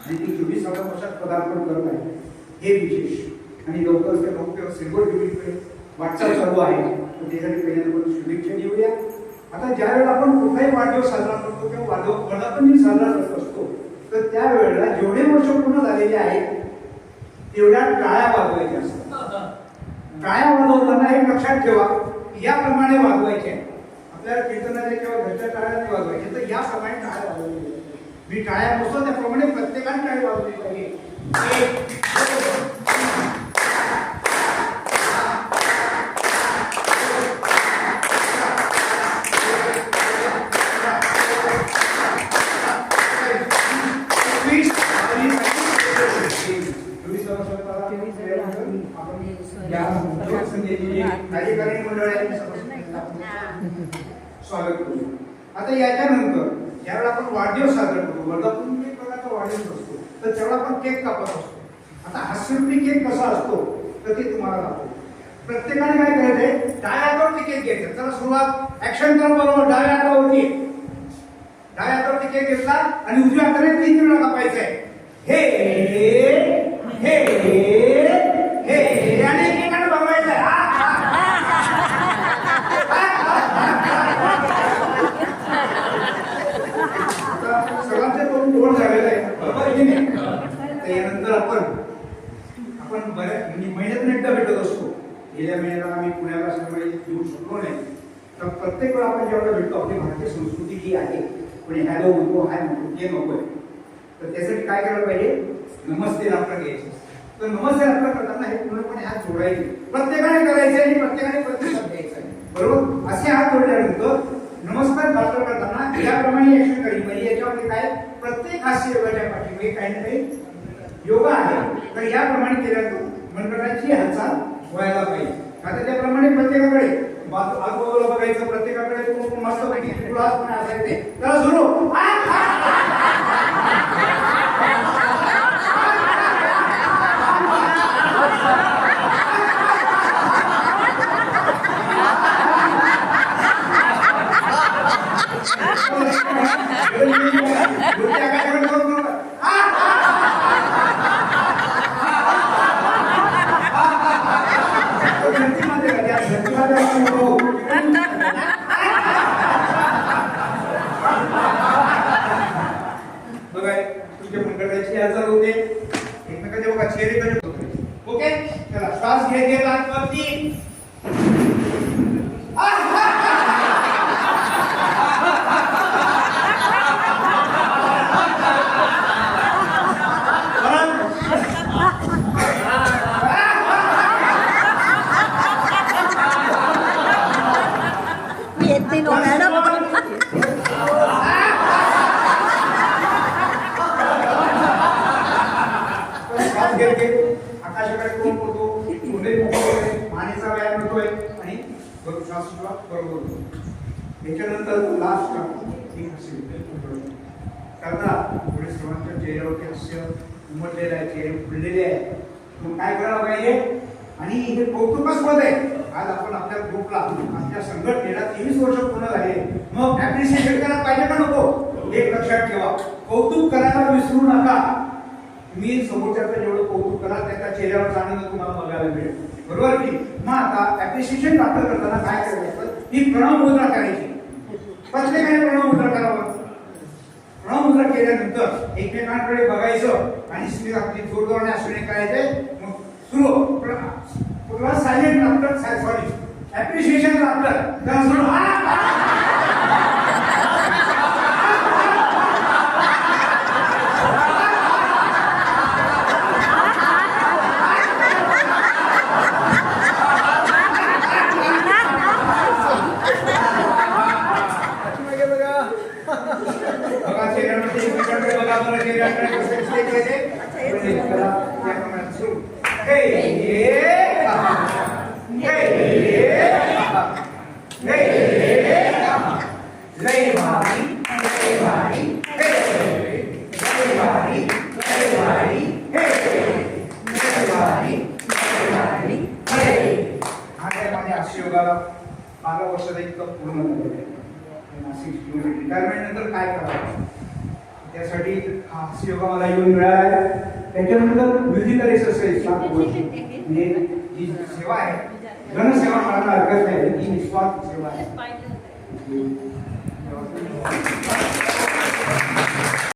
आणि ती 24व्या वर्षात पदार्पण करत आहे हे विशेष. आणि लवकरच त्या लोक सिल्वर ज्युबिलीकडे वाटचाल चालू आहे. तर त्यासाठी पहिल्यांदा शुभेच्छा देऊया. आता ज्या वेळेला आपण कुठलाही वाढदिवस साजरा करतो किंवा वर्धापन दिन साजरा करत असतो तर त्यावेळेला जेवढे वर्ष पूर्ण झालेले आहेत तेवढ्या टाळ्या वाजवायच्या असतात. टाळ्या वाजवताना एक लक्षात ठेवा, याप्रमाणे वाजवायचे. आपल्याला कीर्तनाच्या किंवा घरच्या टाळ्या नाही वाजवायच्या, तर याप्रमाणे टाळ्या वाजवायच्या. मी टाळ्या बसतो त्याप्रमाणे प्रत्येकाने टाळी वाजवली पाहिजे. स्वागत करू. आता याच्यानंतर ज्यावेळेला आपण वाढदिवस साजरा करतो, वर्धापन एक प्रकारचा वाढदिवस असतो, तर त्यावेळेला आपण केक कापत असतो. आता हास्यरूपी केक कसा असतो तर ते तुम्हाला दाखवतो. प्रत्येकाने काय करायचंय, डाव्या हातावरती केक घ्यायचा. चला सुरुवात, ऍक्शन करा. बरोबर, डाव्या हातावरती केक घेतला आणि उजव्या हाताने 3 वेळा कापायचंय. हे हे हे आणि एकाने बघायचंय. सगळ्यांचे तोंड गोड झालेलं आहे, बरोबर की नाही? त्यानंतर आपण बऱ्याच महिन्यातून एकदा भेटत असतो. गेल्या महिन्याला आम्ही पुण्याला असल्यामुळे येऊ शकलो नाही. तर प्रत्येक वेळा आपण जेव्हा भेटतो आपली भारतीय संस्कृती ही आहे, पण हॅलो म्हणतो, हाय म्हणतो, ते नकोय. तर त्यासाठी काय करायला पाहिजे, नमस्ते राष्ट्र घ्यायचं. तर नमस्ते राष्ट्र करताना हे पूर्णपणे हात जोडायचे, प्रत्येकाने करायचे आणि प्रत्येकाने प्रतिसाद द्यायचा, बरोबर? असे हात जोडल्यानंतर नमस्कार राष्ट्र करताना याप्रमाणे ऍक्शन करायची पाहिजे. याच्यामध्ये काय, प्रत्येक हास्य योगाच्या पाठीमागे काही ना काही योगा आहे. तर याप्रमाणे केल्यानंतर मनगटाची हालचाल व्हायला पाहिजे. आता त्याप्रमाणे प्रत्येकाकडे आजूबाजूला बघायचं, प्रत्येकाकडे मस्त पैकी तुलासपणे असायचे. त्याला सुरू बघा, तुमच्या मनगटाची हालचाल होते, एकमेकांच्या बघा चेहरे होते. ओके, चला श्वास घे आतवरती. आकाशाकडे कोण करतो, मानेचा व्यायाम होतोय आणि श्वास बरोबर. त्याच्यानंतर लास्ट करता पुढे सर्वांच्या चेहऱ्यावरती हास्य उमटलेलं आहे, चेहरे फुललेले आहे. मग काय करायला पाहिजे, आणि हे कौतुकास्पद आहे. आज आपण आपल्या ग्रुपला, आपल्या संघटनेला 23 वर्ष पूर्ण झाले. मग ऍप्रिशिएशन करायला पाहिजे का नको, एक लक्षात ठेवा. कौतुक करायला विसरू नका. मी समोरच्याचं जेवढं कौतुक करा त्याच्या चेहऱ्यावर आनंद तुम्हाला बघायला मिळेल, बरोबर की? मग आता ऍप्रिशिएशन प्राप्त करताना काय करायचं, ही प्रणव मुद्रा करायची. प्रत्येकाने प्रणव मुद्रा करावं. प्रणव मुद्रा केल्यानंतर एकमेकांकडे बघायचं आणि स्मित आपली जोरदार अश्विनी करायचे. मग सुरू सायलेंट लाफ्टर, सॉरी ऍप्रिशिएशन लाफ्टर. त्याला सुरू योगाला 12 वर्षाचा इतकं पूर्ण झालेलं आहे. नाशिक रिटायरमेंट नंतर काय करावं त्यासाठी त्यासाठी हा हस्ययोगा मला येऊन मिळाला आहे. त्याच्यानंतर म्युझिकल एक्सरसाइज 7 वर्ष म्हणजे ही सेवा आहे, जनसेवा करायला हरकत नाही, ही निस्वार्थ सेवा आहे.